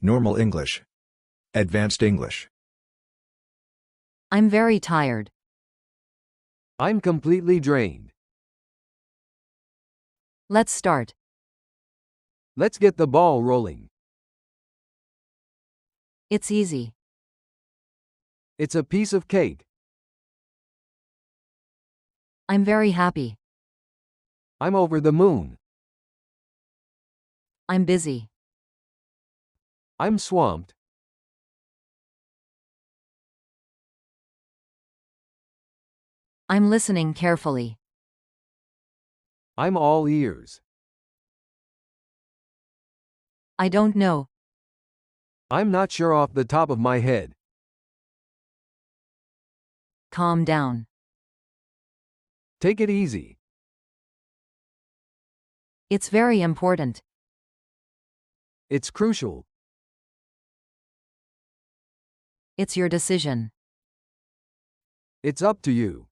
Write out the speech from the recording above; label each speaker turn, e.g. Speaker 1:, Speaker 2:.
Speaker 1: Normal English. Advanced English.
Speaker 2: I'm very tired.
Speaker 3: I'm completely drained.
Speaker 2: Let's start.
Speaker 3: Let's get the ball rolling.
Speaker 2: It's easy.
Speaker 3: It's a piece of cake.
Speaker 2: I'm very happy.
Speaker 3: I'm over the moon.
Speaker 2: I'm busy.
Speaker 3: I'm swamped.
Speaker 2: I'm listening carefully.
Speaker 3: I'm all ears.
Speaker 2: I don't know.
Speaker 3: I'm not sure off the top of my head.
Speaker 2: Calm down.
Speaker 3: Take it easy.
Speaker 2: It's very important.
Speaker 3: It's crucial.
Speaker 2: It's your decision.
Speaker 3: It's up to you.